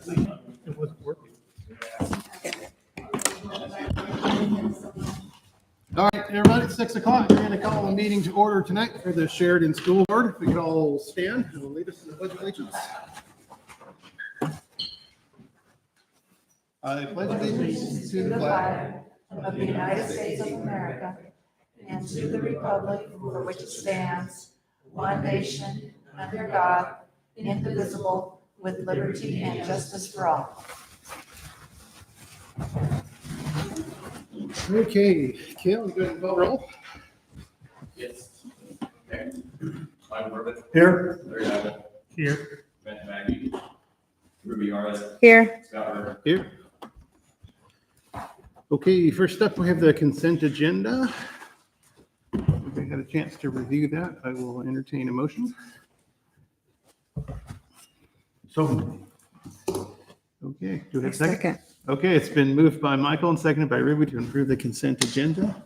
It wasn't working. All right, everybody, it's 6 o'clock. We're going to call the meeting to order tonight for the Sheridan School Board. If we could all stand and we'll lead us in the Pledge of Allegiance. I pledge allegiance to the flag of the United States of America and to the republic for which it stands, one nation, under God, indivisible, with liberty and justice for all. Okay, Kale, you go ahead and call roll. Yes. Okay. Michael Burbitt. Here. Larry Neville. Here. Ben Maggie. Ruby Yaris. Here. Scott Ritter. Here. Okay, first up, we have the consent agenda. If we had a chance to review that, I will entertain a motion. So, okay, do we have a second? Okay, it's been moved by Michael and seconded by Ruby to approve the consent agenda.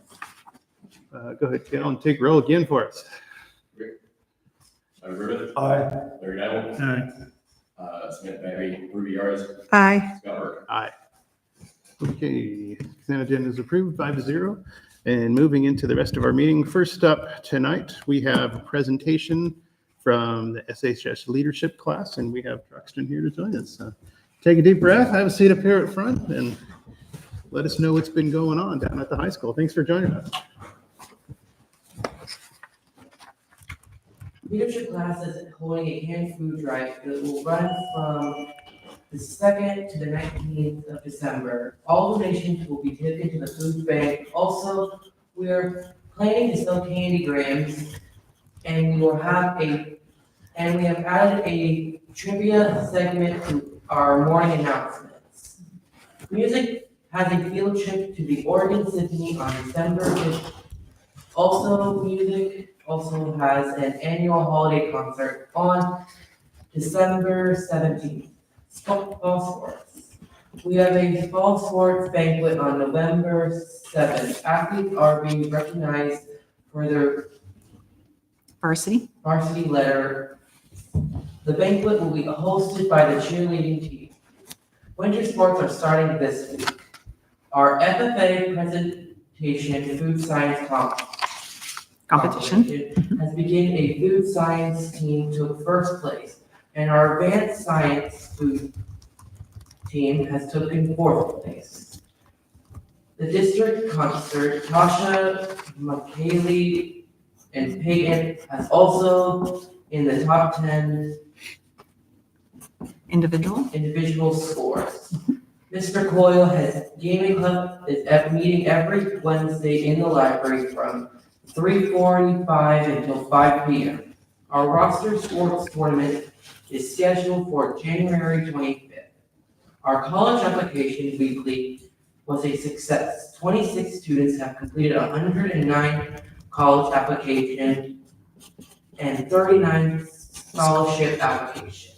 Go ahead, Cal, and take roll again for us. Michael Burbitt. Aye. Larry Neville. Smith Maggie. Ruby Yaris. Aye. Scott Ritter. Aye. Okay, consent agenda is approved 5-0. And moving into the rest of our meeting, first up tonight, we have a presentation from the SHS leadership class, and we have Truxton here to join us. Take a deep breath, have a seat up here at front, and let us know what's been going on down at the high school. Thanks for joining us. Leadership class is holding a canned food drive that will run from the 2nd to the 19th of December. All donations will be taken to the food bank. Also, we're planning to sell candy grams, and we have added a trivia segment to our morning announcements. Music has a field trip to the Oregon Symphony on December 5th. Also, music also has an annual holiday concert on December 17th. Fall sports. We have a fall sports banquet on November 7th. Athletes are being recognized for their varsity letter. The banquet will be hosted by the cheerleading team. Winter sports are starting this week. Our FFA presentation food science competition has begun. A food science team took first place, and our advanced science food team has taken fourth place. The district concert, Tasha, McKaylee, and Peyton has also in the top 10 individual scores. Mr. Coyle has gaming club is meeting every Wednesday in the library from 3:45 until 5 p.m. Our roster sports tournament is scheduled for January 25th. Our college application weekly was a success. 26 students have completed 109 college applications and 39 scholarship applications.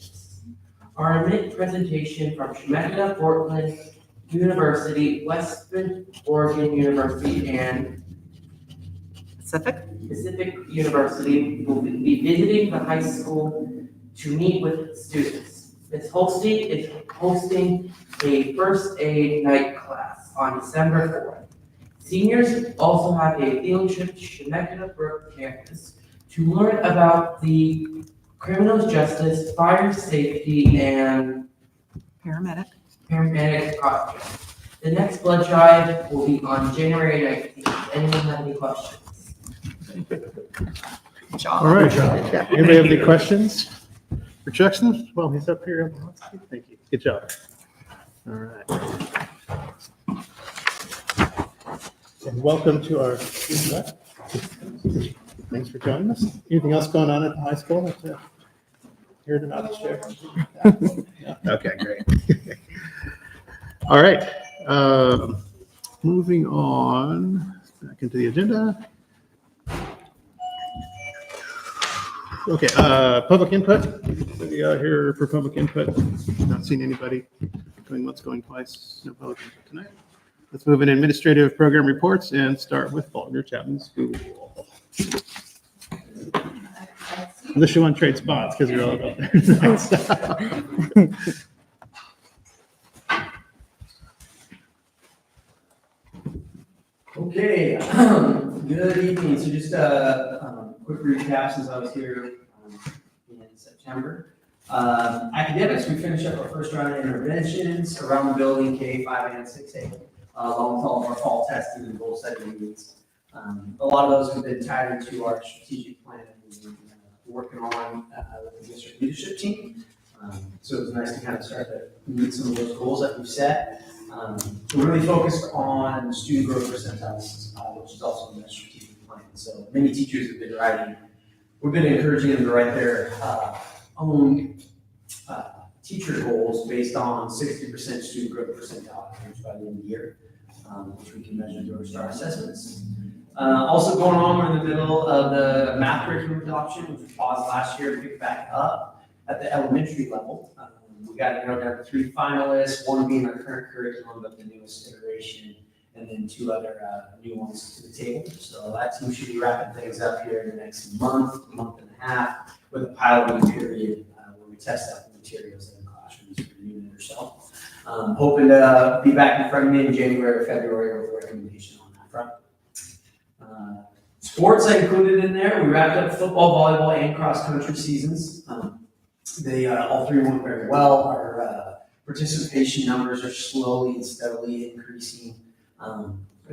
Our admit presentation from Temecula, Portland University, Western Oregon University, and Pacific University will be visiting the high school to meet with students. It's hosting a first aid night class on December 4th. Seniors also have a field trip to Temecula Brook campus to learn about the criminal justice, fire safety, and paramedic project. The next blood drive will be on January 19th. Anyone have any questions? All right, anybody have any questions for Truxton? Well, he's up here. Thank you. Good job. All right. And welcome to our, thanks for joining us. Anything else going on at the high school? Heard about the sheriff? Yeah. Okay, great. All right. Moving on back into the agenda. Okay, public input. Anybody out here for public input? Not seen anybody going once, going twice. No public input tonight. Let's move in administrative program reports and start with Faulkner Chapman School. Unless you want to trade spots because you're all up there. Okay, good evening. So just a quick recap since I was here in September. Academics, we finished up our first round of interventions around the building, K, 5, and 6A, along with all of our fall testing and goal setting meetings. A lot of those have been tied into our strategic plan that we've been working on with the district leadership team. So it was nice to kind of start to meet some of those goals that we've set. We're really focused on student growth percentiles, which is also in the strategic plan. So many teachers have been writing, we've been encouraging them to write their own teacher goals based on 60% student growth percentile average by the end of the year, which we can measure through our STAR assessments. Also going on, we're in the middle of the math curriculum adoption, which was paused last year to pick back up at the elementary level. We got to narrow down to 3 finalists, one being our current curriculum, but the newest iteration, and then 2 other new ones to the table. So that team should be wrapping things up here in the next month and a half, with a piloting period where we test out the materials in the classrooms for a unit or so. Hoping to be back in front of you in January or February with a recommendation on that front. Sports I included in there. We wrapped up football, volleyball, and cross country seasons. They all 3 went very well. Our participation numbers are slowly and steadily increasing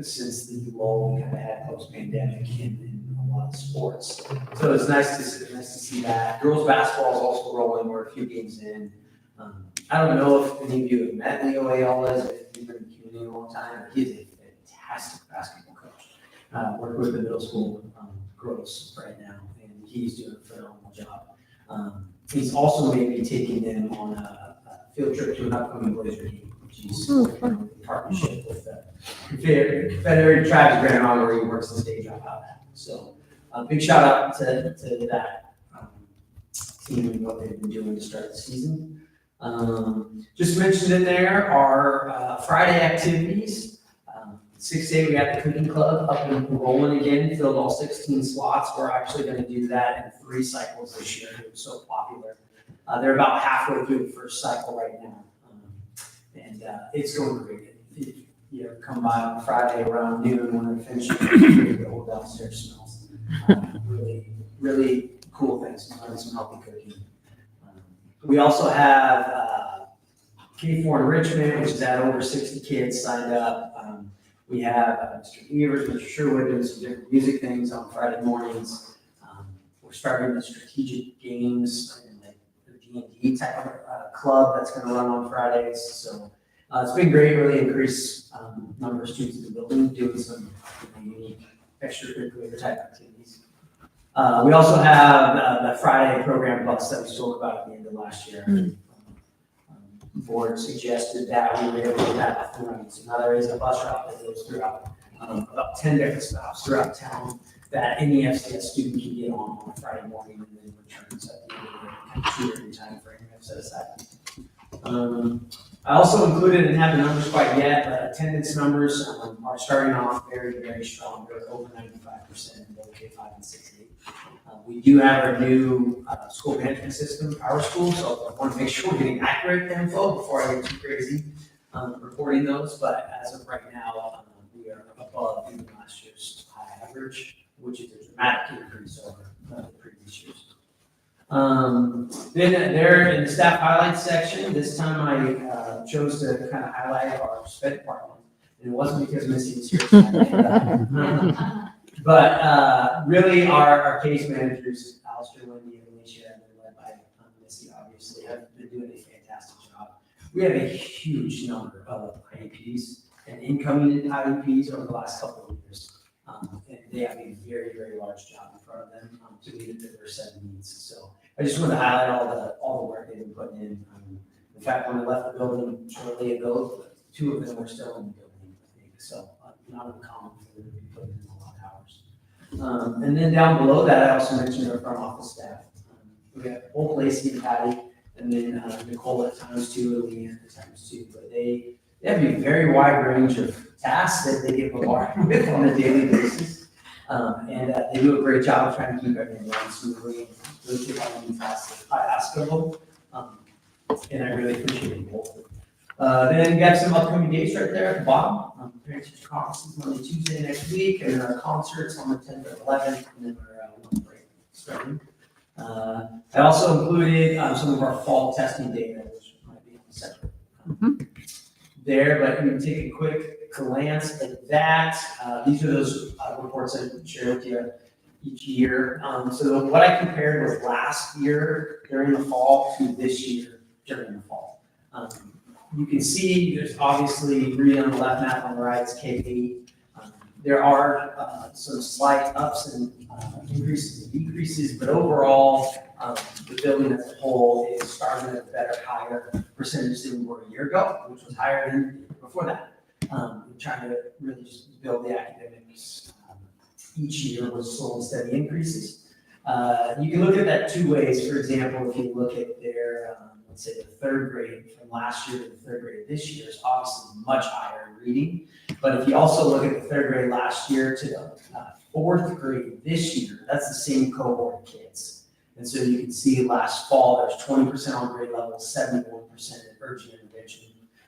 since the lull we kind of had post-pandemic in a lot of sports. So it's nice to see that. Girls basketball is also rolling. We're a few games in. I don't know if any of you have met Leo Ayala. He's been in the community a long time. He's a fantastic basketball coach. Working with the middle school girls right now, and he's doing a phenomenal job. He's also maybe taking them on a field trip to an upcoming Blazer game, which he's in partnership with the Confederate Tribes of Grand Isle, where he works the stage job out at. So big shout out to that team and what they've been doing to start the season. Just mentioned in there are Friday activities. 6A, we got the cooking club up and rolling again, filled all 16 slots. We're actually going to do that in 3 cycles this year. It was so popular. They're about halfway through the first cycle right now. And it's going great. If you ever come by on Friday around noon when they're finishing, the whole downstairs smells. Really, really cool things. Some healthy cooking. We also have K4 enrichment, which is at over 60 kids signed up. We have Mr. Evers, Mr. Sherwood doing some different music things on Friday mornings. We're starting the strategic games and like the D&D type of club that's going to run on Fridays. So it's been great, really increased number of students in the building doing some unique extracurricular type activities. We also have the Friday program bus that we spoke about at the end of last year. Board suggested that we were able to get that up and running. So now there is a bus route that goes throughout about 10 different stops throughout town that any FCS student can get on Friday morning and then returns at the end of the tutoring time frame we have set aside. I also included, and haven't numbers quite yet, but attendance numbers are starting off very, very strong. They're over 95% in both K5 and 6A. We do have our new school management system, Power School, so I want to make sure we're getting accurate info before I get too crazy reporting those. But as of right now, we are above even last year's high average, which is a dramatic increase over the previous years. Then there in the staff highlights section, this time I chose to kind of highlight our sped department. And it wasn't because Missy was here tonight. But really our case managers, Alistair, Wendy, and Alicia, and led by Missy, obviously, have been doing a fantastic job. We have a huge number of IEPs and incoming IEPs over the last couple of years. And they have a very, very large job in front of them to meet the diverse set of needs. So I just wanted to highlight all the work they've been putting in. In fact, when I left the building shortly ago, 2 of them were still in the building, I think. So not uncommon for them to be putting in a lot of hours. And then down below that, I also mentioned our front office staff. We have both Lacey and Patty, and then Nicole at times too, and Leanne at times too. But they have a very wide range of tasks that they get bombarded with on a daily basis. And they do a great job of trying to keep everything running smoothly. Really take on the tasks that I ask of them. And I really appreciate it both. Then we have some upcoming dates right there at the bottom. Parent teacher conferences Monday, Tuesday next week, and then our concerts on the 10th and 11th, and then our winter break starting. I also included some of our fall testing data, which might be separate there, but we can take a quick glance at that. These are those reports I share with you each year. So what I compared was last year during the fall to this year during the fall. You can see there's obviously read on the left, map on the right, it's K8. There are some slight ups and increases and decreases, but overall, the building as a whole is starting at a better, higher percentage than we were a year ago, which was higher than the year before that. We're trying to really just build the academics each year with slow and steady increases. You can look at that two ways. For example, if you look at their, let's say the third grade from last year to the third grade this year is obviously much higher in reading. But if you also look at the third grade last year to the fourth grade this year, that's the same cohort of kids. And so you can see last fall, there's 20% on grade level, 71% in urgent intervention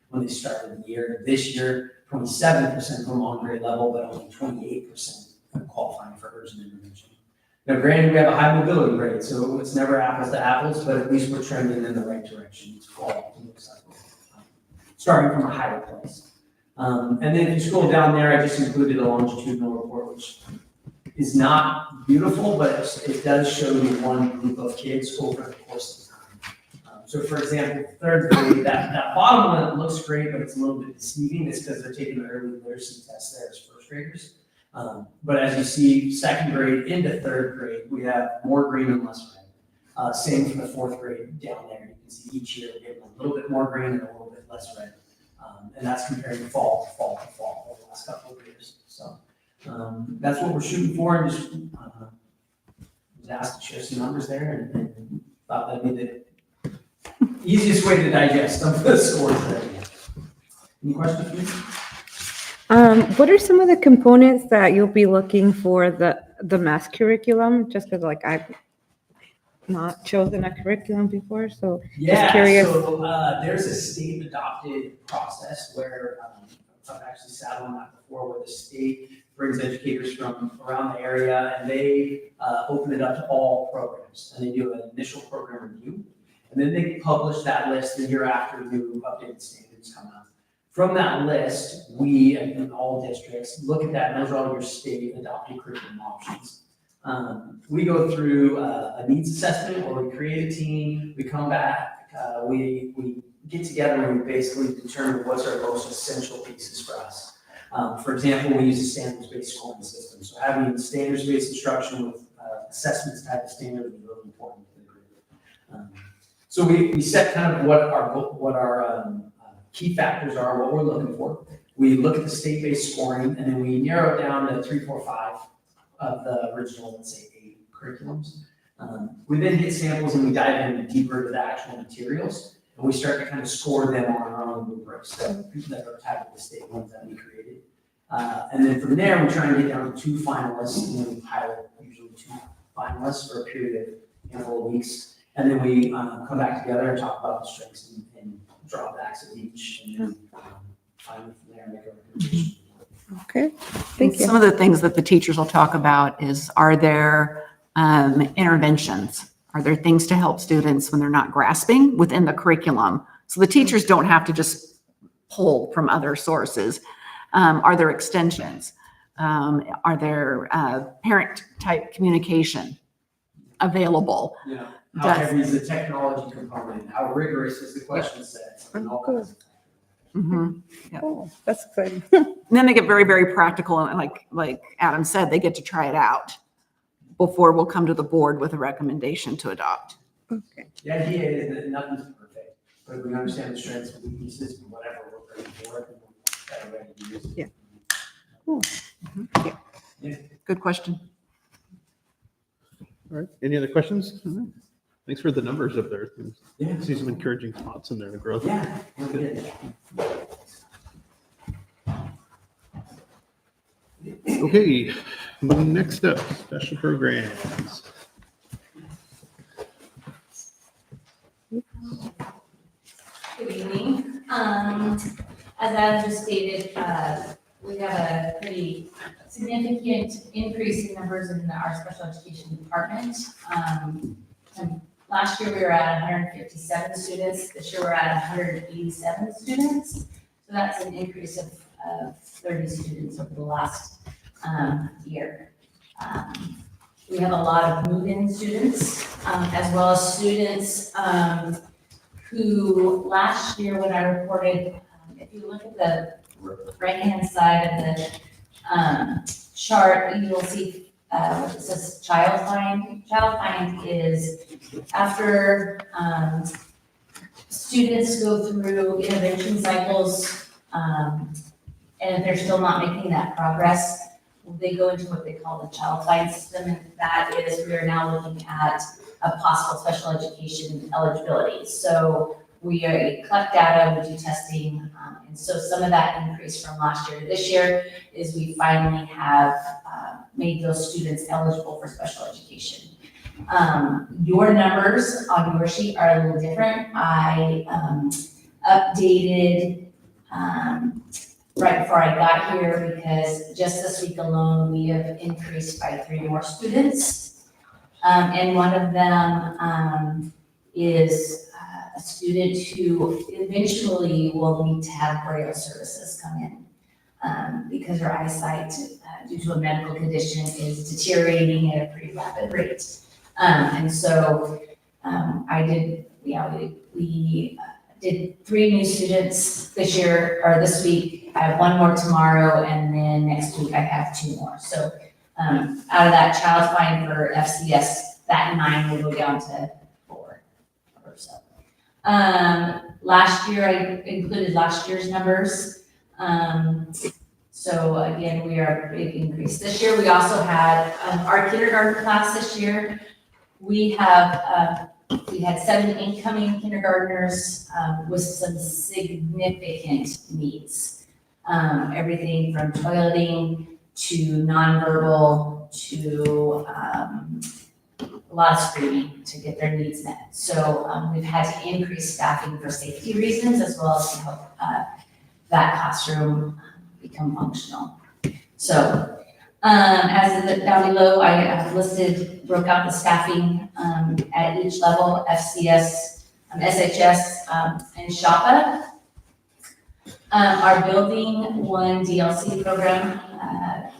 when they started the year. This year, 27% from on grade level, but only 28% qualifying for urgent intervention. Now, granted, we have a high mobility rate, so it's never apples to apples, but at least we're trending in the right direction. It's fall, it looks like we're starting from a higher place. And then if you scroll down there, I just included a longitudinal report, which is not beautiful, but it does show you one group of kids over the course of time. So for example, third grade, that bottom one looks great, but it's a little bit deceiving. It's because they're taking the early literacy test there as first graders. But as you see, second grade into third grade, we have more green and less red. Same for the fourth grade down there. You can see each year we're getting a little bit more green and a little bit less red. And that's comparing fall to fall to fall over the last couple of years. So that's what we're shooting for. And just was asked to share some numbers there and thought that'd be the easiest way to digest some of the scores there. Any questions for me? What are some of the components that you'll be looking for the math curriculum? Just because like I've not chosen a curriculum before, so just curious. So there's a state adopted process where I've actually sat on that before, where the state brings educators from around the area and they open it up to all programs and they do an initial program review and then they publish that list the year after new updated standards come out. From that list, we, in all districts, look at that and those are all your state adopted curriculum options. We go through a needs assessment where we create a team, we come back, we get together and we basically determine what's our most essential pieces for us. For example, we use a standards-based scoring system. So having standards-based instruction with assessments type of standard is really important to the group. So we set kind of what our key factors are, what we're looking for. We look at the state-based scoring, and then we narrow it down to 3, 4, 5 of the original, let's say, 8 curriculums. We then get samples and we dive in deeper to the actual materials, and we start to kind of score them on our own rubrics that are tied to the state ones that we created. And then from there, we try and get down to 2 finalists, and then we pilot usually 2 finalists for a period of handful of weeks. And then we come back together and talk about the strengths and drawbacks of each, and then finally from there make a recommendation. Okay, thank you. Some of the things that the teachers will talk about is, are there interventions? Are there things to help students when they're not grasping within the curriculum? So the teachers don't have to just pull from other sources. Are there extensions? Are there parent-type communication available? Yeah. How heavy is the technology component? How rigorous is the question set? And all that. Mm-hmm. Yeah. Oh, that's exciting. And then they get very, very practical, and like Adam said, they get to try it out before we'll come to the board with a recommendation to adopt. Okay. The idea is that nothing's perfect, but if we understand the strengths and weaknesses and whatever we're bringing forward, we're ready to use it. Yeah. Cool. Yeah. Good question. All right. Any other questions? Thanks for the numbers up there. Yeah. See some encouraging spots in there to growth. Yeah. we're good. Okay, next up, special programs. Good evening. as Adam just stated, we have a pretty significant increase in numbers in our special education department. Last year, we were at 157 students. This year, we're at 187 students. So that's an increase of 30 students over the last year. We have a lot of move-in students, as well as students who last year, when I reported, if you look at the right-hand side of the chart, you will see what it says child find. Child find is after students go through intervention cycles, and if they're still not making that progress, they go into what they call the child find system, and that is we are now looking at a possible special education eligibility. So we collect data, we do testing, and so some of that increase from last year to this year is we finally have made those students eligible for special education. Your numbers on your sheet are a little different. I updated right before I got here because just this week alone, we have increased by 3 more students. And one of them is a student who eventually will need to have braille services come in because her eyesight, due to a medical condition, is deteriorating at a pretty rapid rate. And so we did 3 new students this year, or this week. I have 1 more tomorrow, and then next week I have 2 more. So out of that child find for FCS, that 9 will go down to 4 or so. Last year, I included last year's numbers. So again, we are a big increase. This year, we also had our kindergarten class this year. We had 7 incoming kindergartners with some significant needs. Everything from toileting to nonverbal to a lot of screaming to get their needs met. So we've had to increase staffing for safety reasons as well as to help that classroom become functional. So as of down below, I have broke out the staffing at each level, FCS, SHS, and SHAPA. Our Building 1 DLC program,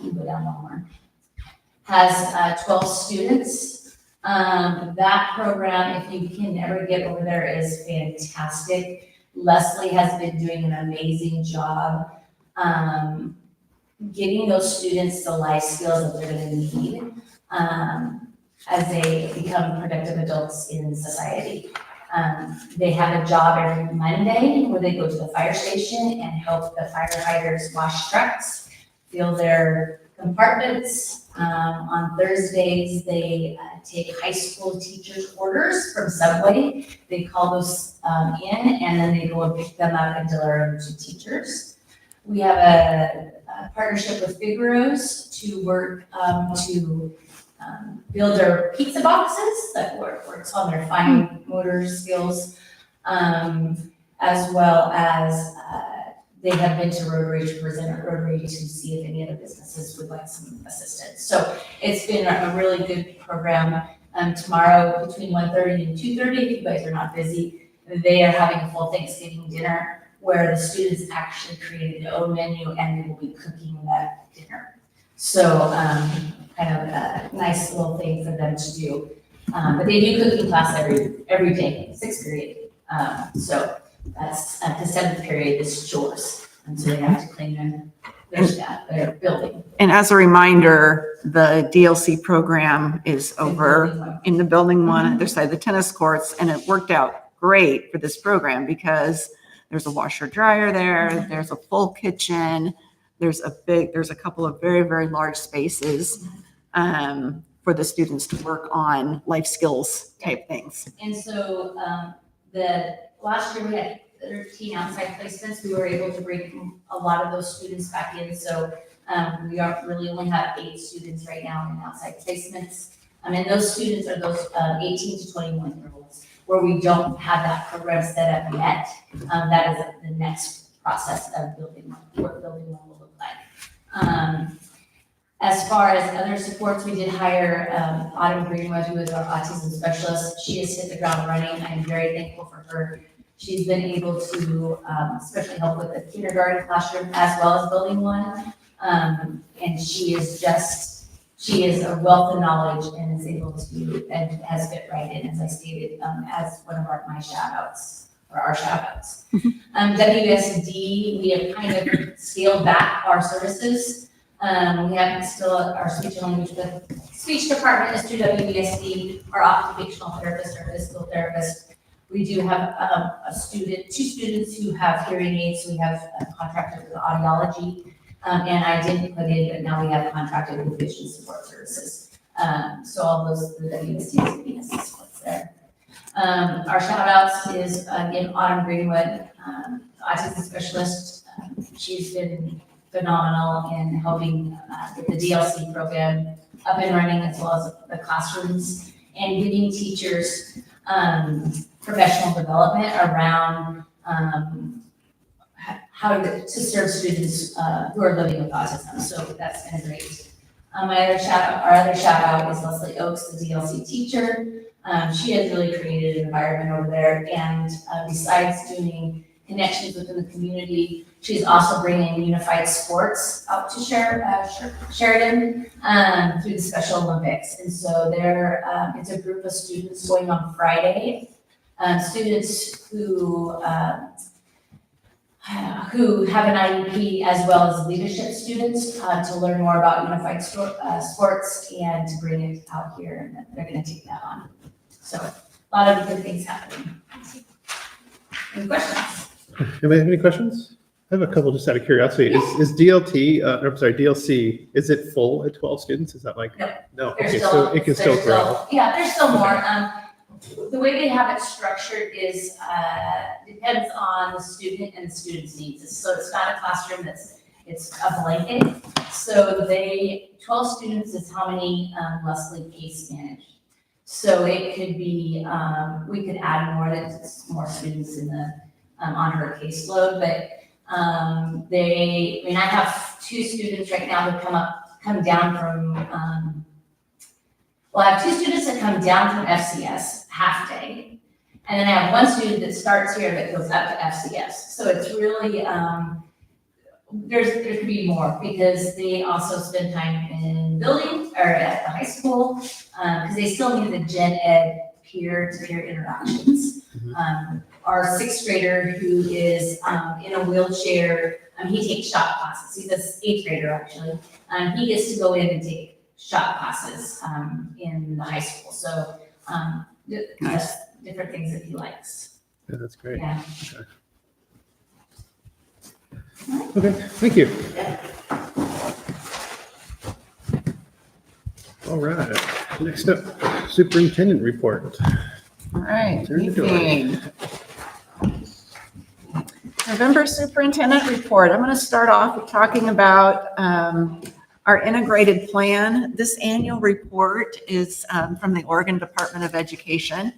you go down one more, has 12 students. That program, if you can ever get over there, is fantastic. Leslie has been doing an amazing job getting those students the life skills that they're going to need as they become productive adults in society. They have a job every Monday where they go to the fire station and help the firefighters wash trucks, fill their compartments. On Thursdays, they take high school teachers' orders from Subway. They call those in, and then they go and pick them up and deliver them to teachers. We have a partnership with Figaro's to work to build their pizza boxes that works on their fine motor skills, as well as they have been to Rotary to present at Rotary to see if any other businesses would like some assistance. So it's been a really good program. Tomorrow between 1:30 and 2:30, if you guys are not busy, they are having a full Thanksgiving dinner where the students actually created their own menu and they will be cooking that dinner. So kind of a nice little thing for them to do. But they do cooking class every day, 6th period. So that's the 7th period is chores. And so they have to clean their building. And as a reminder, the DLC program is over in the building 1 at their side of the tennis courts, and it worked out great for this program because there's a washer dryer there, there's a full kitchen, there's a couple of very, very large spaces for the students to work on life skills type things. And so the last year we had 13 outside placements. We were able to bring a lot of those students back in. So we really only have 8 students right now in outside placements. And those students are those 18 to 21-year-olds where we don't have that program set up yet. That is the next process of building what building one will look like. As far as other supports, we did hire Autumn Greenwood, who is our autism specialist. She has hit the ground running. I'm very thankful for her. She's been able to especially help with the kindergarten classroom as well as building one. And she is a wealth of knowledge and is able to, and has fit right in, as I stated, as one of my shout outs, or our shout outs. WSD, we have kind of scaled back our services. We have still our speech and language, the speech department is through WSD, our occupational therapist, our physical therapist. We do have two students who have hearing aids, so we have contracted with audiology. And I didn't put in, but now we have contracted with vision support services. So all those, the WSD is giving us supports there. Our shout outs is again, Autumn Greenwood, autism specialist. She's been phenomenal in helping get the DLC program up and running, as well as the classrooms, and giving teachers professional development around how to serve students who are living with autism. So that's been great. Our other shout out is Leslie Oakes, the DLC teacher. She has really created an environment over there, and besides doing connections within the community, she's also bringing unified sports out to Sheridan through the Special Olympics. And so it's a group of students going on Friday, students who have an IEP, as well as leadership students, to learn more about unified sports and to bring it out here, and they're going to take that on. So a lot of good things happening. Any questions? Anybody have any questions? I have a couple just out of curiosity. Is DLC, is it full at 12 students? Is that like? No. No, There's okay, so it can still grow. Yeah, there's still more. The way they have it structured is, depends on the student and the student's needs. So it's not a classroom it's a blanket. So 12 students is how many Leslie case managed. So it could be, we could add more, that's more students in the, on her caseload, but I have 2 students right now who come down from, I have 2 students that come down from FCS, half day. And then I have 1 student that starts here that goes up to FCS. So it's really, there could be more, because they also spend time in building or at the high school, because they still need the gen ed peer-to-peer interactions. Our 6th grader who is in a wheelchair, he takes shot classes. He's an 8th grader actually. He gets to go in and take shot classes in the high school. So Nice. different things that he likes. Yeah, that's great. Yeah. Okay, thank you. All right, next up, superintendent report. All right, Turn the door. evening. November superintendent report. I'm going to start off with talking about our integrated plan. This annual report is from the Oregon Department of Education.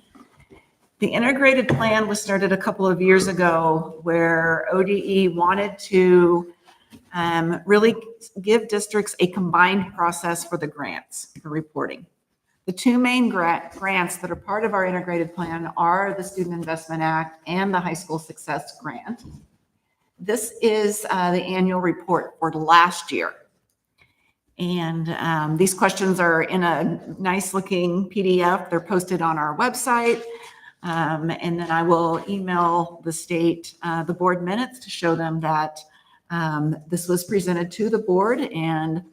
The integrated plan was started a couple of years ago, where ODE wanted to really give districts a combined process for the grants for reporting. The 2 main grants that are part of our integrated plan are the Student Investment Act and the High School Success Grant. This is the annual report for last year. And these questions are in a nice looking PDF. They're posted on our website. And then I will email the state the board minutes to show them that this was presented to the board and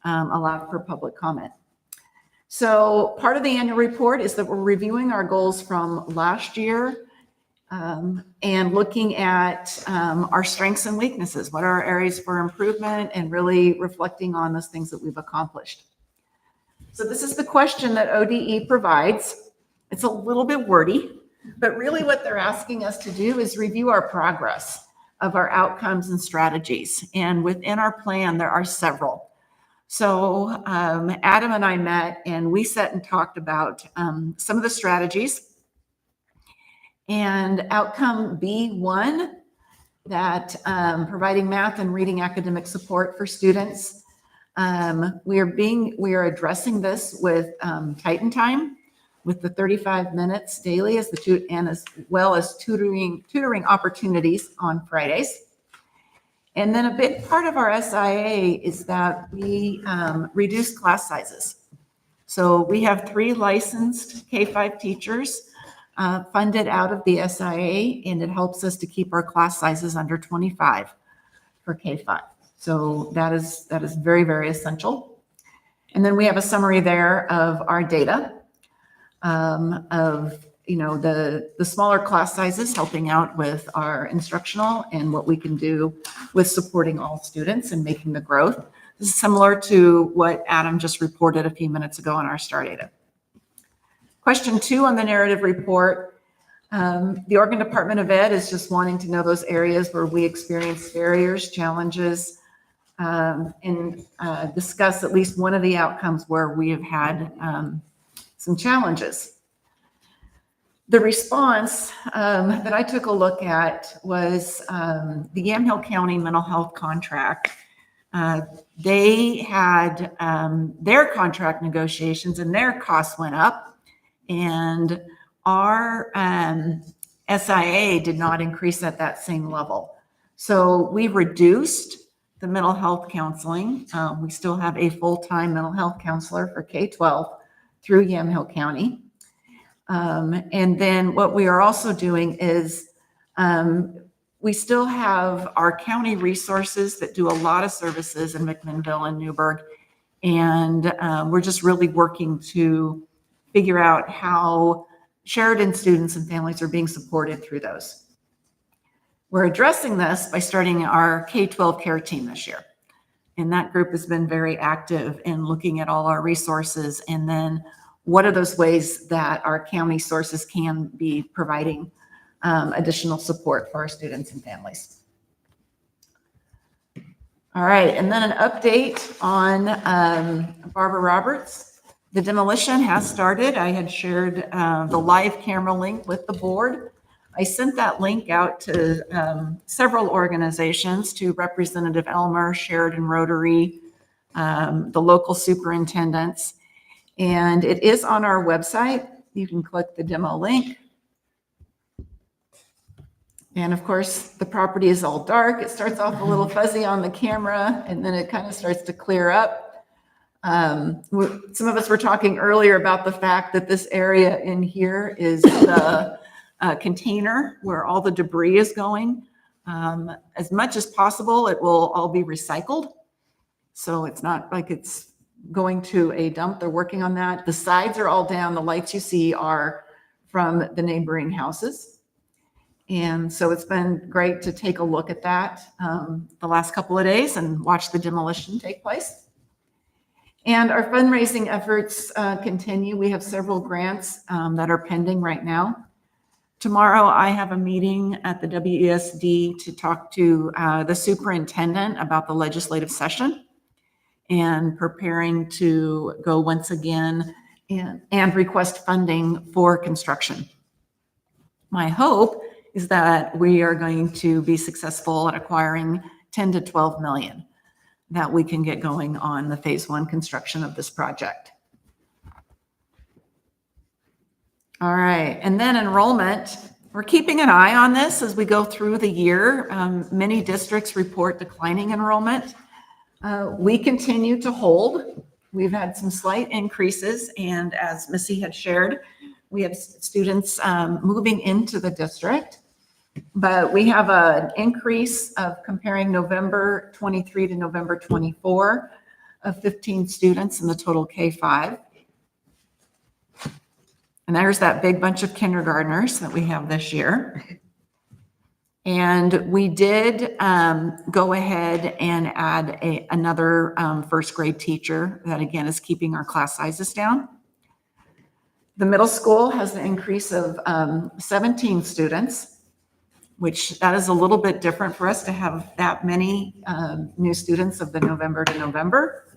allowed for public comment. So part of the annual report is that we're reviewing our goals from last year and looking at our strengths and weaknesses. What are our areas for improvement, and really reflecting on those things that we've accomplished. So this is the question that ODE provides. It's a little bit wordy, but really what they're asking us to do is review our progress of our outcomes and strategies. And within our plan, there are several. So Adam and I met and we sat and talked about some of the strategies. And outcome B1 that providing math and reading academic support for students. We are addressing this with Titan Time, with the 35 minutes daily and as well as tutoring opportunities on Fridays. And then a big part of our SIA is that we reduce class sizes. So we have 3 licensed K-5 teachers funded out of the SIA, and it helps us to keep our class sizes under 25 for K-5. So that is very, very essential. And then we have a summary there of our data of, the smaller class sizes helping out with our instructional and what we can do with supporting all students and making the growth. This is similar to what Adam just reported a few minutes ago on our STAR data. Question 2 on the narrative report. The Oregon Department of Ed is just wanting to know those areas where we experience barriers, challenges, and discuss at least one of the outcomes where we have had some challenges. The response that I took a look at was the Yamhill County mental health contract. They had their contract negotiations and their costs went up, and our SIA did not increase at that same level. So we reduced the mental health counseling. We still have a full-time mental health counselor for K-12 through Yamhill County. And then what we are also doing is we still have our county resources that do a lot of services in McMinnville and Newburgh. And we're just really working to figure out how Sheridan students and families are being supported through those. We're addressing this by starting our K-12 care team this year. And that group has been very active in looking at all our resources and then what are those ways that our county sources can be providing additional support for our students and families. All right, and then an update on Barbara Roberts. The demolition has started. I had shared the live camera link with the board. I sent that link out to several organizations, to Representative Elmer, Sheridan Rotary, the local superintendents, and it is on our website. You can click the demo link. And of course, the property is all dark. It starts off a little fuzzy on the camera, and then it kind of starts to clear up. Some of us were talking earlier about the fact that this area in here is the container where all the debris is going. As much as possible, it will all be recycled. So it's not like it's going to a dump. They're working on that. The sides are all down. The lights you see are from the neighboring houses. And so it's been great to take a look at that the last couple of days and watch the demolition take place. And our fundraising efforts continue. We have several grants that are pending right now. Tomorrow, I have a meeting at the WESD to talk to the superintendent about the legislative session and preparing to go once again and request funding for construction. My hope is that we are going to be successful at acquiring 10 to 12 million that we can get going on the phase 1 construction of this project. All right, and then enrollment. We're keeping an eye on this as we go through the year. Many districts report declining enrollment. We continue to hold. We've had some slight increases, and as Missy had shared, we have students moving into the district, but we have an increase of comparing November 23 to November 24 of 15 students in the total K-5. And there's that big bunch of kindergartners that we have this year. And we did go ahead and add another first grade teacher that again is keeping our class sizes down. The middle school has an increase of 17 students, which that is a little bit different for us to have that many new students of the November to November.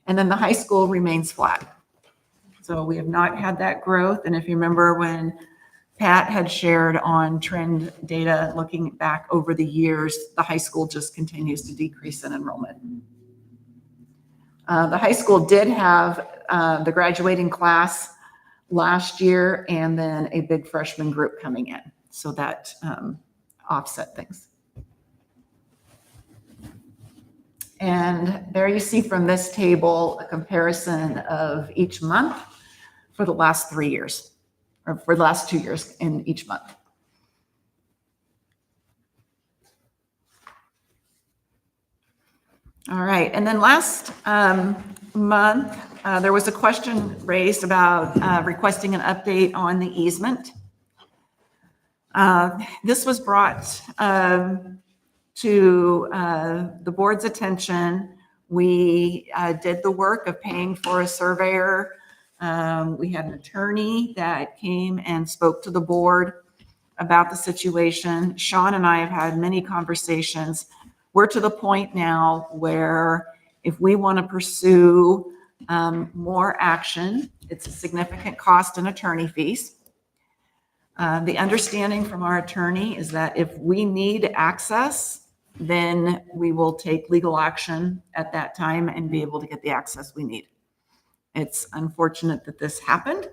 And then the high school remains flat. So we have not had that growth. And if you remember when Pat had shared on trend data, looking back over the years, the high school just continues to decrease in enrollment. The high school did have the graduating class last year and then a big freshman group coming in. So that offset things. And there you see from this table a comparison of each month for the last 3 years, or for the last 2 years in each month. All right, and then last month, there was a question raised about requesting an update on the easement. This was brought to the board's attention. We did the work of paying for a surveyor. We had an attorney that came and spoke to the board about the situation. Sean and I have had many conversations. We're to the point now where if we want to pursue more action, it's a significant cost in attorney fees. The understanding from our attorney is that if we need access, then we will take legal action at that time and be able to get the access we need. It's unfortunate that this happened,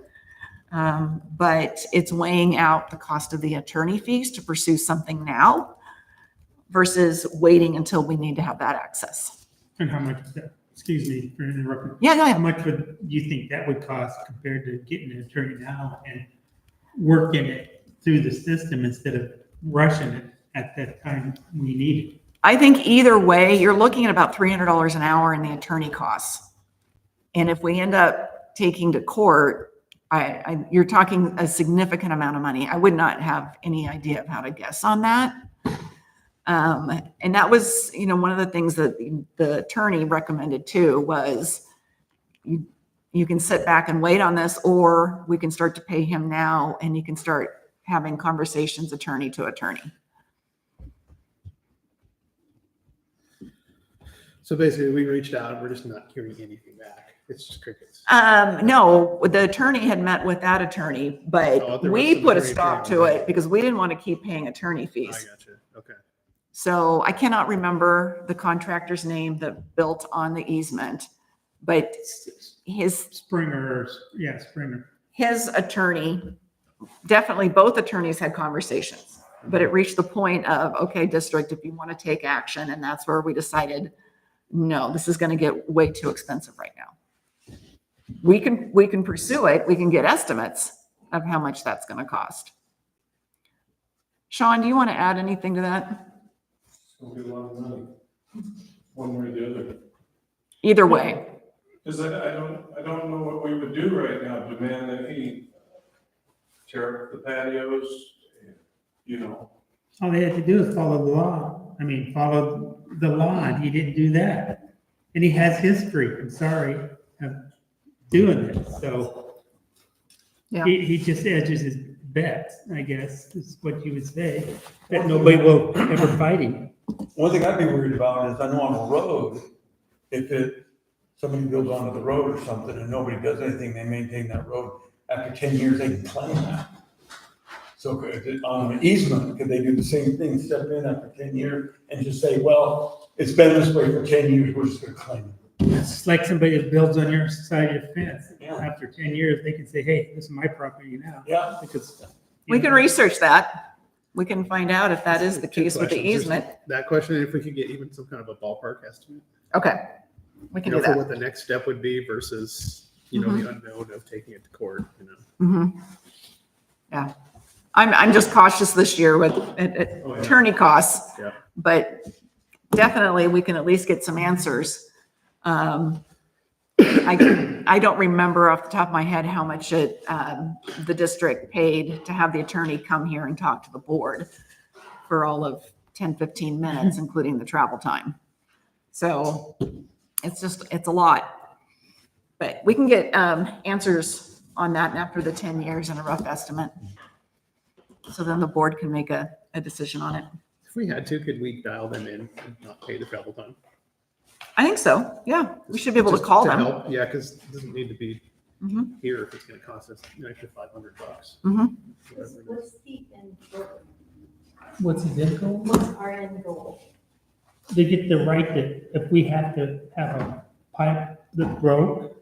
but it's weighing out the cost of the attorney fees to pursue something now versus waiting until we need to have that access. And how much, excuse me for interrupting. Yeah, no, How yeah. much would you think that would cost compared to getting an attorney now and working it through the system instead of rushing it at that time we need it? I think either way, you're looking at about $300 an hour in the attorney costs. And if we end up taking to court, you're talking a significant amount of money. I would not have any idea of how to guess on that. And that was, one of the things that the attorney recommended too, was you can sit back and wait on this, or we can start to pay him now and you can start having conversations attorney to attorney. So basically, we reached out and we're just not hearing anything back. It's just crickets. No, the attorney had met with that attorney, Oh, but there was we some put a attorney stop to training. it because we didn't want to keep paying attorney I fees. gotcha. Okay. So I cannot remember the contractor's name that built on the easement, but Springer. his attorney, definitely both attorneys had conversations, but it reached the point of, okay, district, if you want to take action, and that's where we decided, no, this is going to get way too expensive right now. We can pursue it. We can get estimates of how much that's going to cost. Sean, do you want to add anything to that? It'll be a lot of money, one way or the other. Either way. Because I don't know what we would do right now, demand that he tear up the patios, All they had to do is follow the law. Follow the law, and he didn't do that. And he has history, I'm sorry, of doing it. So Yeah. he just edges his bets, I guess, is what you would say, that nobody will ever fight him. One thing I'd be worried about is I know on a road, if somebody builds onto the road or something and nobody does anything, they maintain that road, after 10 years, they can claim that. So on an easement, could they do the same thing, step in after 10 years and just say, well, it's been this way for 10 years, we're just gonna claim it. It's like somebody that builds on your side of the fence. Yeah. After 10 years, they can say, hey, this is my property now. Yeah. Because We can research that. We can find out if that is the Two case with the questions. easement. That question, and if we could get even some kind of a ballpark estimate, Okay, we can do for that. what the next step would be versus, the unknown of taking it to court, Mhm. Yeah, I'm just cautious this year with attorney costs. Yeah. But definitely we can at least get some answers. I don't remember off the top of my head how much the district paid to have the attorney come here and talk to the board for all of 10, 15 minutes, including the travel time. So it's a lot. But we can get answers on that after the 10 years and a rough estimate. So then the board can make a decision on it. If we had to, could we dial them in and not pay the travel time? I think so. Yeah, we should be able to Just call them. help. Yeah, because it doesn't need to be Mhm. here if it's gonna cost us an extra $500. Mhm. Whatever it is. What's the end goal? What's his end goal? What's our end goal? They get the right to, if we have to have a pipe that broke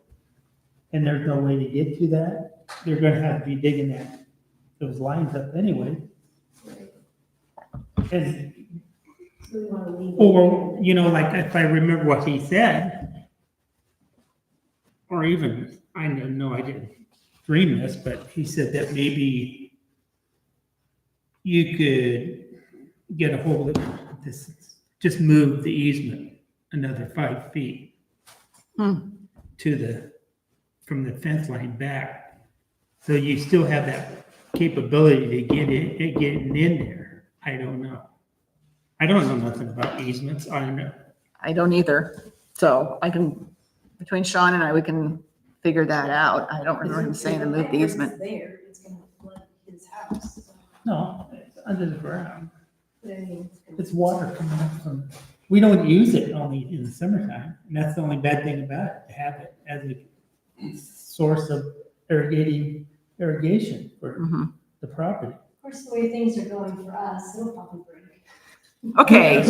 and there's no way to get to that, they're gonna have to be digging those lines up anyway. And, Do we want to leave? or, you know, like if I remember what he said, or even, I don't know, I didn't dream this, but he said that maybe you could get a hold of this, just move the easement another 5 feet Hmm. to from the fence line back. So you still have that capability to getting in there. I don't know. I don't know nothing about easements. I don't know. I don't either. So I can, between Sean and I, we can figure that out. I don't remember him saying to move the easement. There, it's gonna flood his house. So, No, it's under the ground. but I mean, it's gonna- It's water coming up from, we don't use it only in the summertime. And that's the only bad thing about it, to have it as a source of irrigation for Mhm. the property. Of course, the way things are going for us, it'll probably break. Okay.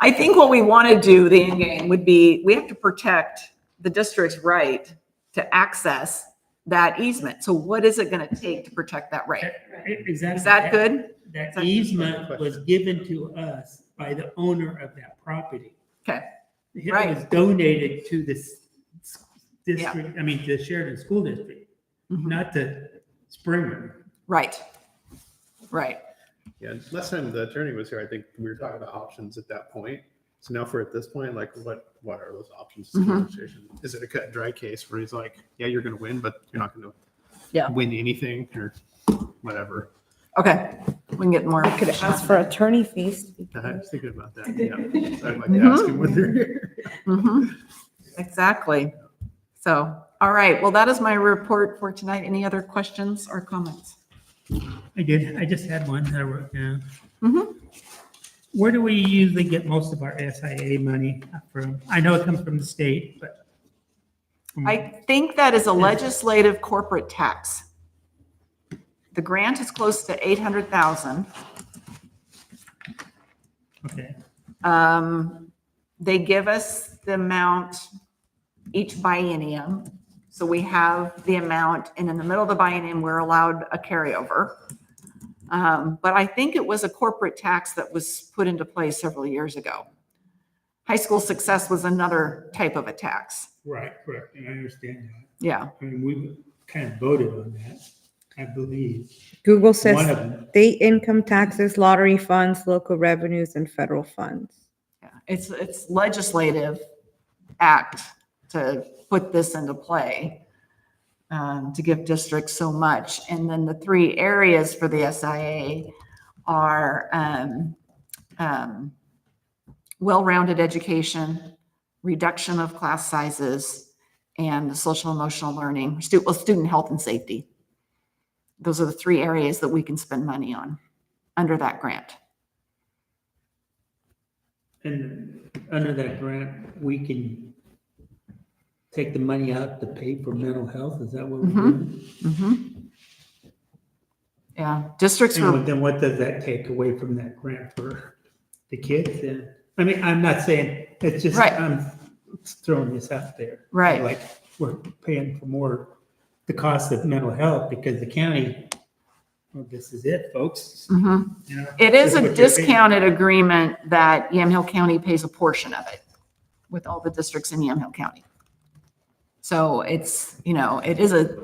I think what we want to do, the end game, would be, we have to protect the district's right to access that easement. So what is it going to take to protect that right? Is that good? That easement was given to us by the owner of that property. Okay. It Right. was donated to this district, I mean, to the Sheridan School District, Mhm. not to Springer. Right. Right. Yeah, last time the attorney was here, I think we were talking about options at that point. So now for at this point, like what are those options? Mhm. Is it a cut and dry case where he's like, yeah, you're gonna win, but you're not gonna Yeah. win anything or whatever? Okay. We can get more. I could ask for attorney fees. I was thinking about that, yeah. I'd like to ask him when they're here. Mhm. Exactly. So, all right. Well, that is my report for tonight. Any other questions or comments? I did, I just had one that I wrote down. Mhm. Where do we usually get most of our SIA money from? I know it comes from the state, but. I think that is a legislative corporate tax. The grant is close to 800,000. Okay, They give us the amount each biennium. So we have the amount, and in the middle of the biennium, we're allowed a carryover. But I think it was a corporate tax that was put into place several years ago. High school success was another type of a tax. right, correct, and I understand that. Yeah. I mean, we kind of voted on that, I believe. Google One says of them. state income taxes, lottery funds, local revenues, and federal funds. Yeah, it's legislative act to put this into play, to give districts so much. And then the three areas for the SIA are well-rounded education, reduction of class sizes, and social emotional learning, student health and safety. Those are the three areas that we can spend money on under that grant. And under that grant, we can take the money out to pay for mental health, is that what we're doing? Mhm. Yeah, districts And were, then what does that take away from that grant for the kids then? I mean, I'm not saying, it's just, Right. I'm throwing this out there. Right. Like, we're paying for more, the cost of mental health because the county, well, this is it, folks. Mhm. You know, It is this a what they're paying. discounted agreement that Yamhill County pays a portion of it with all the districts in Yamhill County. So it's, it is a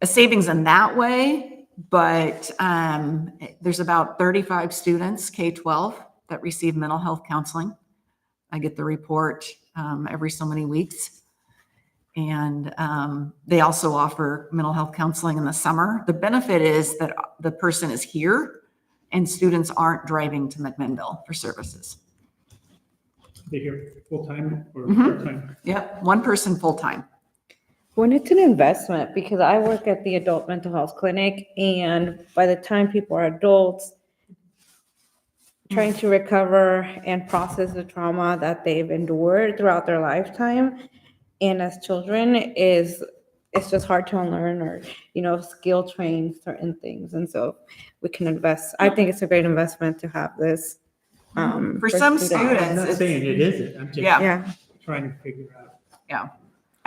savings in that way, but there's about 35 students, K-12, that receive mental health counseling. I get the report every so many weeks. And they also offer mental health counseling in the summer. The benefit is that the person is here and students aren't driving to McMinnville for services. They here full-time or Mhm. part-time? Yep, one person full-time. When it's an investment, because I work at the adult mental health clinic, and by the time people are adults, trying to recover and process the trauma that they've endured throughout their lifetime. And as children it's just hard to unlearn or, skill train certain things. And so we can invest. I think it's a great investment to have this. For some I'm not It's- saying it isn't, I'm just Yeah. trying to figure out.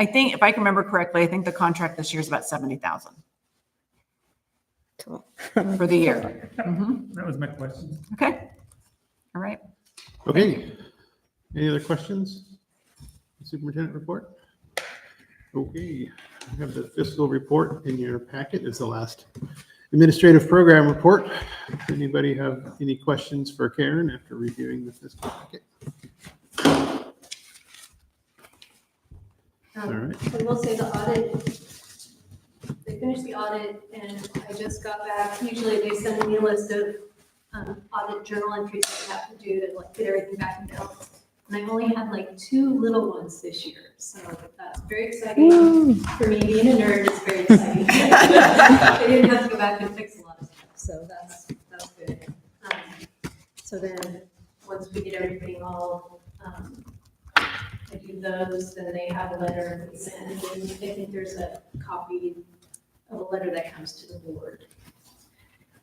I think, if I can remember correctly, I think the contract this year is about 70,000 for the year. Mhm. That was my question. Okay. All right. Okay. Any other questions? Superintendent report? Okay, I have the fiscal report in your packet. It's the last administrative program report. Does anybody have any questions for Karen after reviewing the fiscal packet? All right. I will say the audit, they finished the audit and I just got back. Usually they send me a list of audit journal entries that I have to do to like get everything back in balance. And I only had like 2 little ones this year. So that's very exciting. For me, being a nerd, it's very exciting. I didn't have to go back and fix a lot of stuff. So that's good. So then, once we get everything all, I do those, then they have a letter they send, and I think there's a copy of a letter that comes to the board.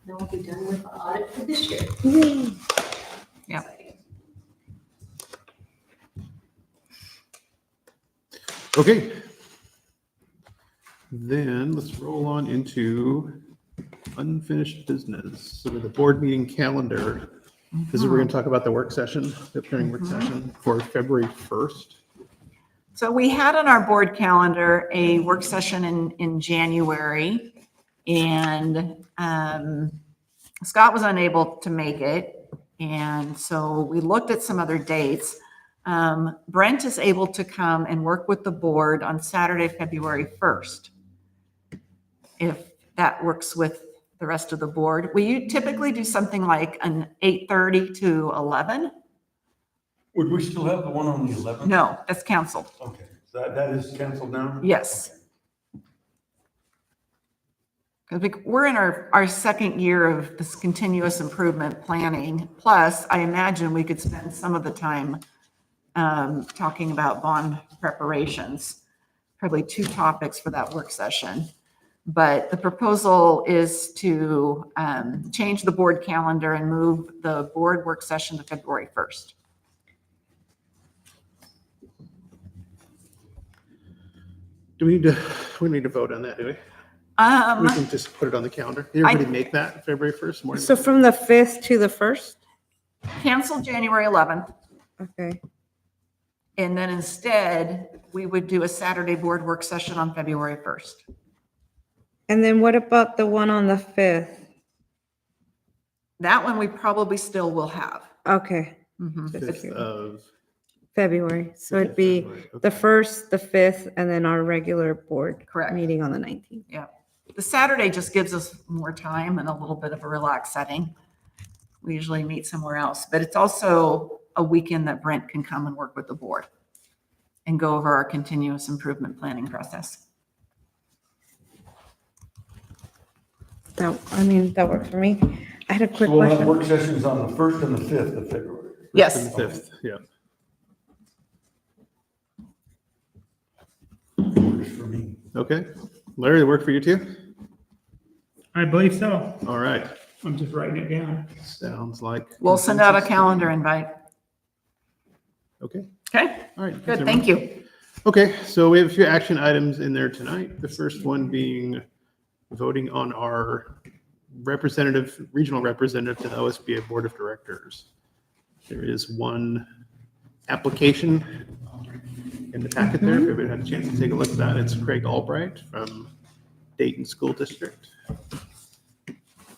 Then we'll be done with the audit for this year. Yeah. Exciting. Okay. Then let's roll on into unfinished business. So the board meeting calendar. This is, we're going to talk about the work session, the upcoming work session for February 1st. So we had on our board calendar a work session in January, and Scott was unable to make it. And so we looked at some other dates. Brent is able to come and work with the board on Saturday, February 1st, if that works with the rest of the board. We typically do something like an 8:30 to 11. Would we still have the one on the 11th? No, that's canceled. Okay, so that is canceled now? Yes. Because we're in our second year of this continuous improvement planning. Plus, I imagine we could spend some of the time talking about bond preparations, probably 2 topics for that work session. But the proposal is to change the board calendar and move the board work session to February 1st. Do we need to vote on that, do we? We can just put it on the calendar. Did everybody make that February 1st morning? So from the 5th to the 1st? Cancel January 11th. Okay. And then instead, we would do a Saturday board work session on February 1st. And then what about the one on the 5th? That one we probably still will have. Okay. Mhm. Just 5th curious. of February. So it'd be February. the Okay. 1st, the 5th, and then our regular board Correct. meeting on the 19th. The Saturday just gives us more time and a little bit of a relaxed setting. We usually meet somewhere else, but it's also a weekend that Brent can come and work with the board and go over our continuous improvement planning process. That worked for me. I had a quick So we'll have question. work sessions on the 1st and the 5th of February. Yes. And the 5th, yeah. Works for me. Okay. Larry, that work for you too? I believe so. All right. I'm just writing it down. Sounds like. We'll send out a consensus. calendar invite. Okay. Okay, All right. good, thank you. Okay, so we have a few action items in there tonight. The first one being voting on our regional representative to the OSBA Board of Directors. There is one application in the packet there. If everybody had a chance to take a look at that, it's Craig Albright from Dayton School District.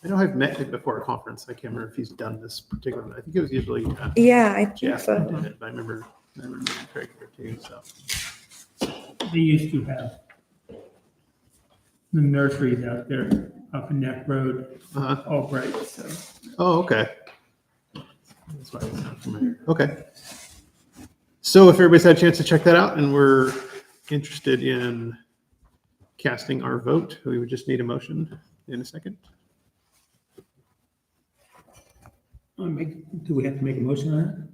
I know I've met him before a conference. I can't remember if he's done this particular one. I think it was usually Yeah, I think Jeff so. that did it, but I remember Craig there too, so. They used to have the nurseries out there up in Neck Road, Uh-huh. all bright, so. Oh, okay. That's why it's not familiar. Okay. So if everybody's had a chance to check that out and we're interested in casting our vote, we would just need a motion in a second. Do we have to make a motion on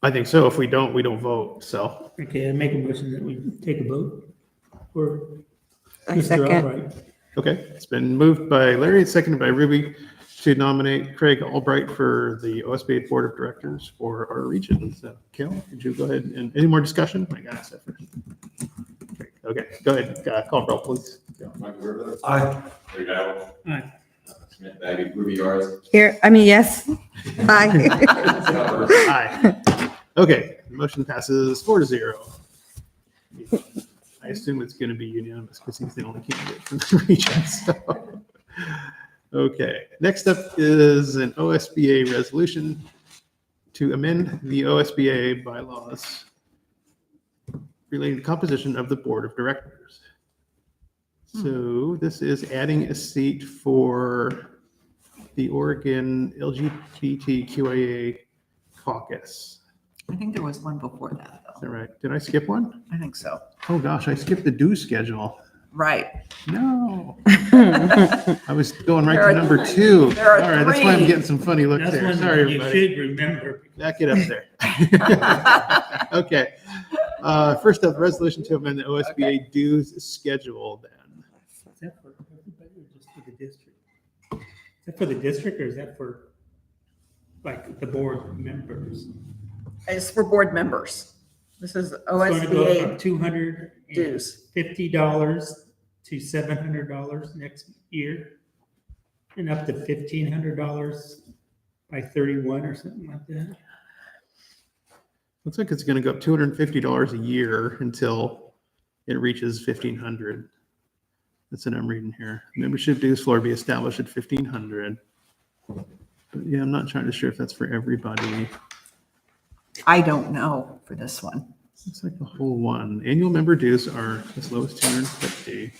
I think so. If we don't, we don't vote. So it? Okay, I make a motion that we take a vote for I Mr. second. Albright. okay, it's been moved by Larry, seconded by Ruby to nominate Craig Albright for the OSBA Board of Directors for our region. So, Kel, could you go ahead and any more discussion? I got it. Okay, go ahead. Call roll, please. Michael Griffith. Aye. Larry Dowell. Aye. Samantha Bagby, Ruby Yours. Here, I mean, yes. Aye. Scott Burr. Aye. Okay, the motion passes 4-0. I assume it's going to be unanimous because he's the only candidate from the region. So. Okay, next up is an OSBA resolution to amend the OSBA bylaws relating to composition of the board of directors. So this is adding a seat for the Oregon LGBTQIA caucus. I think there was one before that, Is though. that right? Did I skip one? I think so. Oh gosh, I skipped the due schedule. Right. No. I was going right to number 2. All there are right, that's why I'm three. getting some funny looks That's there. one Sorry, that you everybody. should remember. Back it up there. Okay. First up, resolution to amend the OSBA dues schedule then. Is that for everybody or just for the district? Is that for the district or is that for like the board members? It's for board members. This is It's going to go from OSBA dues. $250 to $700 next year, and up to $1,500 by 31 or something like that. Looks like it's going to go up $250 a year until it reaches $1,500. That's what I'm reading here. Membership dues floor be established at $1,500. But yeah, I'm not trying to sure if that's for everybody. I don't know for this one. Looks like the whole one. Annual member dues are as low as $250.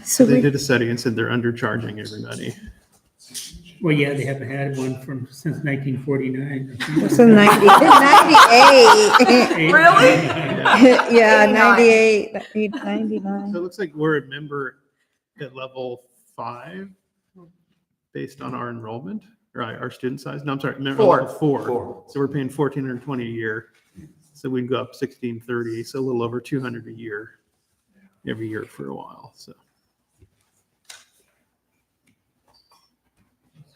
So They we, did a study and said they're undercharging everybody. Well, yeah, they haven't had one since 1949. it's a 98. Really? Yeah, 89. 98, So 99. it looks like we're a member at level 5 based on our enrollment or our student size. No, I'm sorry, level 4. So we're paying $1,420 a year. So we can go up $1,630, so a little over $200 a year every year for a while. So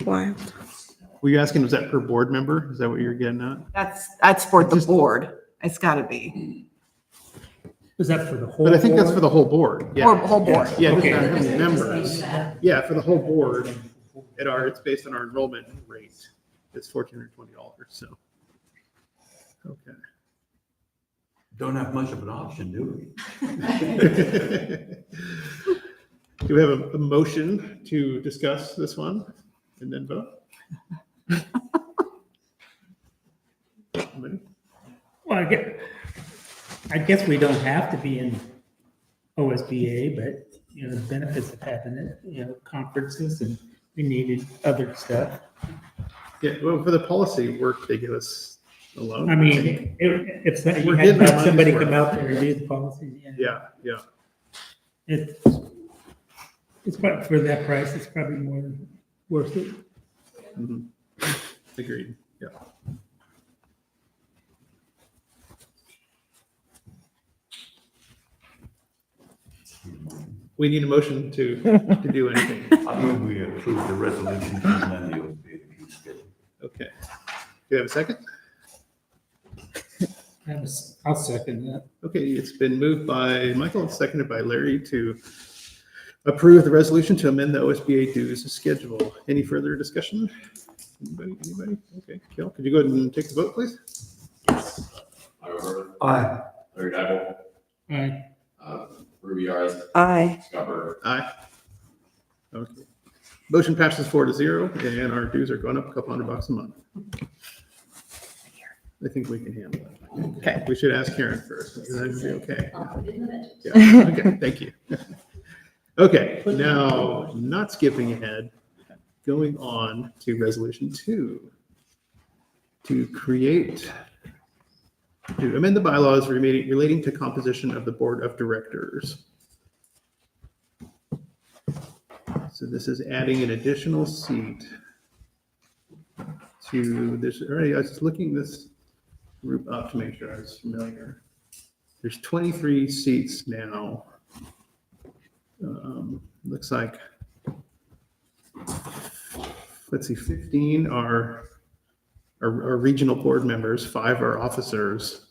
Wow. were you asking, was that per board member? Is that what you're getting at? That's for the board. It's gotta be. Was that for the whole? But I think that's board? for the whole board. Yeah. Or whole board. Yeah, Okay. just not how many members. Yeah, for the whole board, it's based on our enrollment rate. It's $1,420, so. Okay. Don't have much of an option, do we? Do we have a motion to discuss this one and then vote? Anybody? Well, I guess we don't have to be in OSBA, but, you know, the benefits of having it, you know, conferences and we needed other stuff. Yeah, well, for the policy work, they give us a loan. I mean, if you We're had getting to our have somebody money's come worth. out there and do the policies. Yeah. It's quite, for that price, it's probably more than worth it. Mhm. Agreed, yeah. We need a motion to do anything. I move we approve the resolution to amend the OSBA fee schedule. Okay. Do you have a second? I'll second that. Okay, it's been moved by Michael and seconded by Larry to approve the resolution to amend the OSBA dues schedule. Any further discussion? Anybody? Okay, Kel, could you go ahead and take the vote, please? Michael Griffith. Aye. Larry Dowell. Aye. Ruby Yours. Aye. Scott Burr. Aye. Okay. Motion passes 4-0, and our dues are going up a couple $100 a month. I think we can handle it. Okay. We should ask Karen first. Is that gonna be okay? I'll put it in the budget. Yeah, okay, thank you. Okay, now, not skipping ahead, going on to resolution 2. To amend the bylaws relating to composition of the board of directors. So this is adding an additional seat to this, already, I was looking this group up to make sure I was familiar. There's 23 seats now. Looks like, let's see, 15 are regional board members, 5 are officers.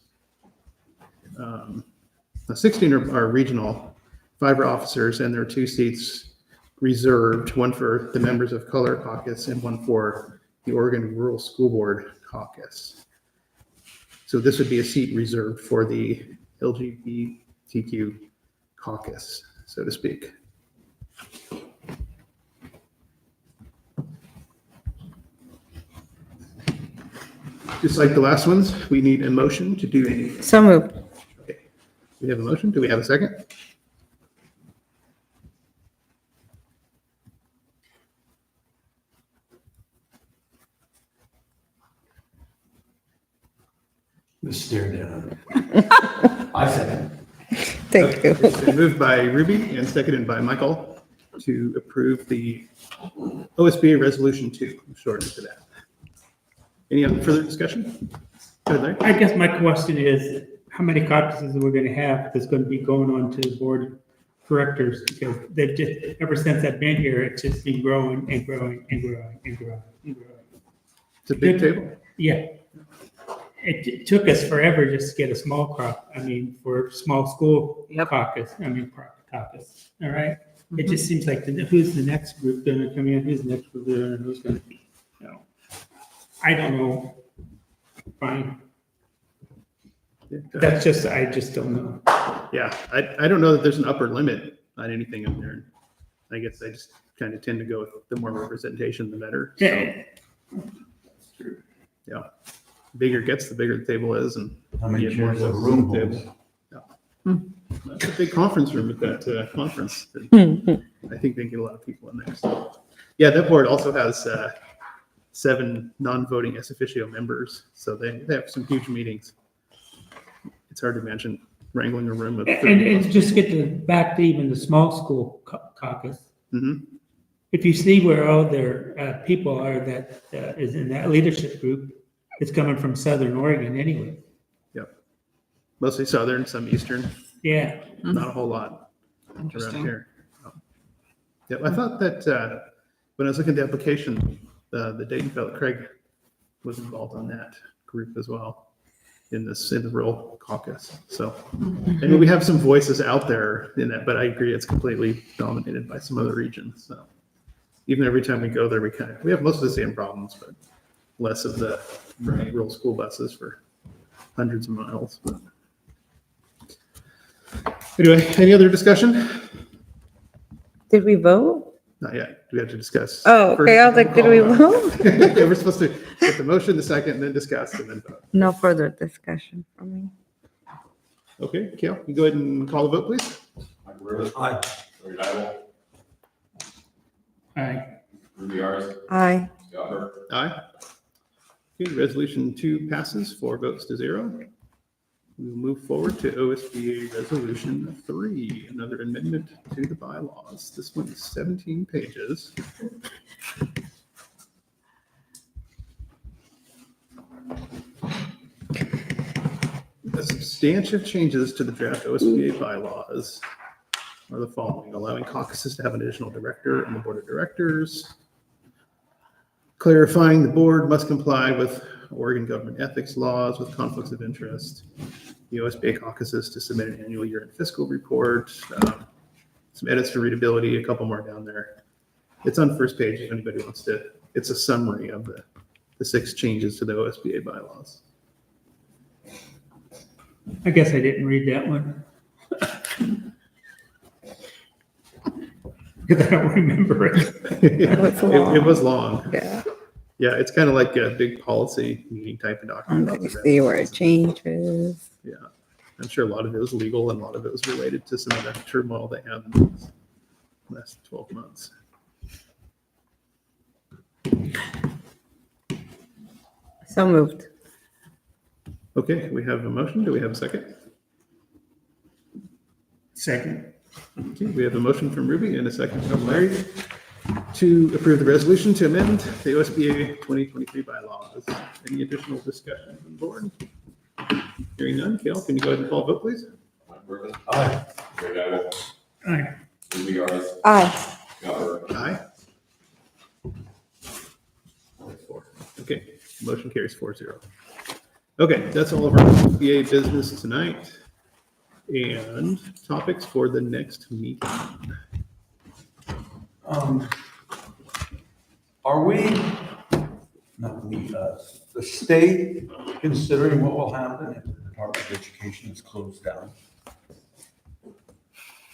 16 are regional, 5 are officers, and there are 2 seats reserved, one for the members of Color Caucus and one for the Oregon Rural School Board Caucus. So this would be a seat reserved for the LGBTQ caucus, so to speak. Just like the last ones, we need a motion to do anything. So moved. Okay. We have a motion. Do we have a second? Just stare down. I second. Thank you. It's been moved by Ruby and seconded by Michael to approve the OSBA Resolution 2, shortened to that. Any other further discussion? Go ahead, Larry. I guess my question is, how many caucuses are we gonna have that's gonna be going on to the board of directors? Because they've just, ever since I've been here, it's just been growing and growing and growing and growing and growing. It's a big table. Yeah. It took us forever just to get a small crop, for small school Yep. caucus, caucus, all right? It just seems like, who's the next group gonna come in, who's the next group gonna, who's gonna be, I don't know. Fine, Yeah, that's just, I just don't know. Yeah, I don't know that there's an upper limit on anything up there. I guess I just kind of tend to go with the more representation, the better. So, Yeah. yeah, bigger it gets, the bigger the table is, and How many you get more chairs the votes room at the holds? table. That's a big conference room at that conference. I think they get a lot of people in there. So, yeah, that board also has 7 non-voting ex officio members, so they have some huge meetings. It's hard to imagine wrangling a room of 30 And just get back to even the small school caucus. Mhm. If you see where all their people are that is in that leadership group, it's coming from Southern Oregon anyway. Yep. Mostly southern, some eastern, Yeah. not a whole lot around Interesting. here. Yep, I thought that when I was looking at the application, the Dayton fellow, Craig, was involved on that group as well in the rural caucus. So, and we have some voices out there in that, but I agree it's completely dominated by some other regions. So even every time we go there, we have most of the same problems, but less of the rural school buses for hundreds of miles. But anyway, any other discussion? Did we vote? Not yet. We have to discuss. Oh, okay. I was like, did we vote? Yeah, we're supposed to get the motion, the second, and then discuss, and then vote. No further discussion from me. Okay, Kale, you go ahead and call the vote, please. Michael Rivers, Aye. Larry Dibble, Aye. RubyArs, Aye. Scott Burke. Aye. Okay, resolution 2 passes 4 votes to 0. We'll move forward to OSBA Resolution 3, another amendment to the bylaws. This one is 17 pages. The substantive changes to the draft OSBA bylaws are the following: allowing caucuses to have an additional director on the board of directors, clarifying the board must comply with Oregon government ethics laws with conflicts of interest, the OSBA caucuses to submit an annual year-end fiscal report, some edits to readability, a couple more down there. It's on the first page if anybody wants to. It's a summary of the 6 changes to the OSBA bylaws. I guess I didn't read that one. Because I don't remember it. It was long. Yeah. Yeah, it's kind of like a big policy meeting type of document. Let me see where it changes. Yeah, I'm sure a lot of it was legal and a lot of it was related to some of the turmoil they had in the last 12 months. So moved. Okay, we have a motion. Do we have a second? Second. Okay, we have a motion from Ruby and a second from Larry to approve the resolution to amend the OSBA 2023 bylaws. Any additional discussion from the board? Hearing none, Kale, can you go ahead and call vote, please? Mike Burton, Aye. Gary Gaggle, Aye. Ruby Gardis, Aye. Scott Burton. Aye. 4. Okay, motion carries 4-0. Okay, that's all of our OSBA business tonight. And topics for the next meeting. Are we, not we, us, the state considering what will happen if the Department of Education is closed down?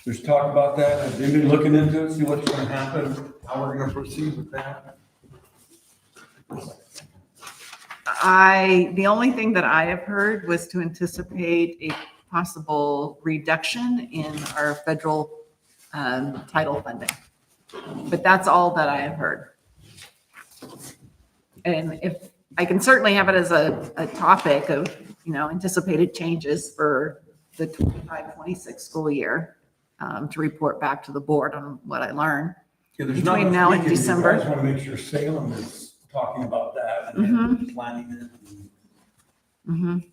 There's talk about that. Have they been looking into it, see what's gonna happen, how we're gonna proceed with that? The only thing that I have heard was to anticipate a possible reduction in our federal title funding. But that's all that I have heard. And if, I can certainly have it as a topic of, anticipated changes for the 25-26 school year, to report back to the board on what I learned. Yeah, there's not Between much now and we can do. December. I just wanna make sure Salem is talking about that and planning it. Mhm.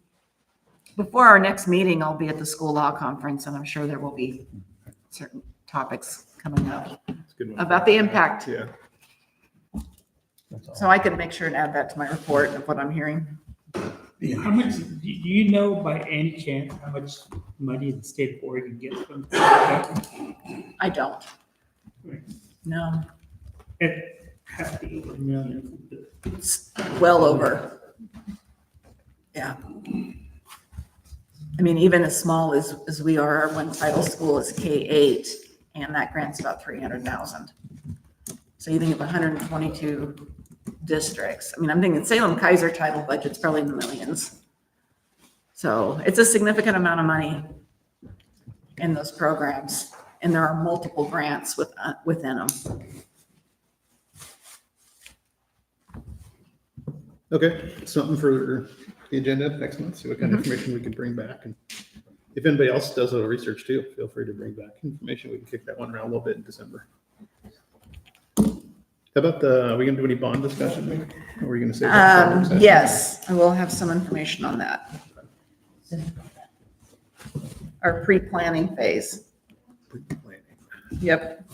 Before our next meeting, I'll be at the school law conference, and I'm sure there will be certain topics coming up That's a good one. about the impact. Yeah. That's all. So I can make sure and add that to my report of what I'm hearing. How much, do you know by any chance how much money the state of Oregon gets from? I don't. No, It has to be millions. it's well over. Yeah. I mean, even as small as we are, our one title school is K-8, and that grants about 300,000. So you think of 122 districts. I mean, I'm thinking Salem Kaiser title budget's probably in the millions. So it's a significant amount of money in those programs, and there are multiple grants within them. Okay, something for the agenda next month, see what kind of information we can bring back. And if anybody else does a little research too, feel free to bring back information. We can kick that one around a little bit in December. How about are we gonna do any bond discussion? Maybe? Or are we gonna say? Yes, I will have some information on that. Our pre-planning phase. Yep.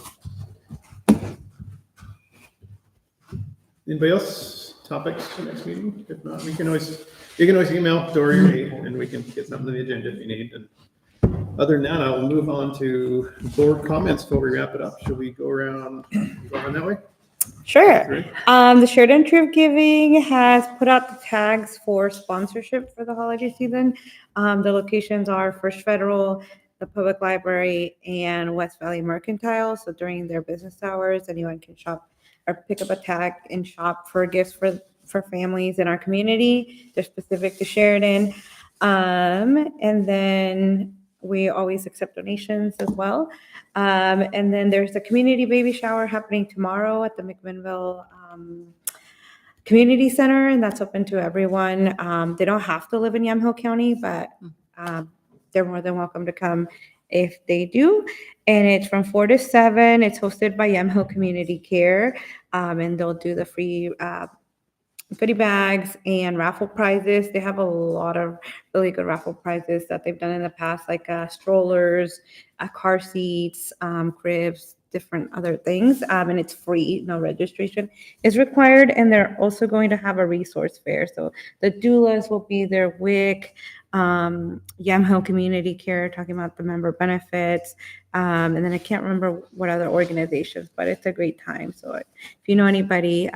Anybody else? Topics for next meeting? If not, you can always email Dory or me, and we can get something on the agenda if you need. And other than that, I'll move on to board comments before we wrap it up. Should we go around that way? Sure. The Sheridan Tree of Giving has put out the tags for sponsorship for the holiday season. The locations are First Federal, the Public Library, and West Valley Mercantile. So during their business hours, anyone can shop or pick up a tag and shop for gifts for families in our community. They're specific to Sheridan. And then we always accept donations as well. And then there's a community baby shower happening tomorrow at the McMinnville Community Center, and that's open to everyone. They don't have to live in Yamhill County, but they're more than welcome to come if they do. And it's from 4 to 7. It's hosted by Yamhill Community Care, and they'll do the free goodie bags and raffle prizes. They have a lot of really good raffle prizes that they've done in the past, like strollers, car seats, cribs, different other things. And it's free, no registration is required. And they're also going to have a resource fair. So the doulas will be there, WIC, Yamhill Community Care, talking about the member benefits. And then I can't remember what other organizations, but it's a great time. So if you know anybody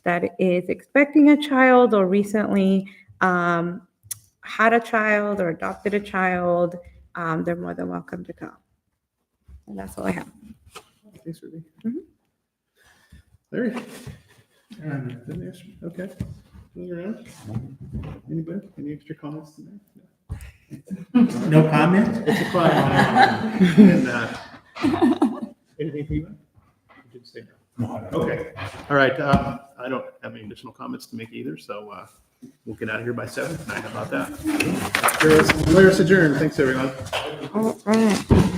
that is expecting a child or recently had a child or adopted a child, they're more than welcome to come. And that's all I have. Thanks, Ruby. Mhm. Larry? Okay. Moving around. Anybody? Any extra comments tonight? No comment? It's a quiet one. And, anything for you? You did say no. No, I don't. Okay. All right. I don't have any additional comments to make either, so we'll get out of here by 7 tonight. How about that? Clear us adjourned. Thanks, everyone. All right.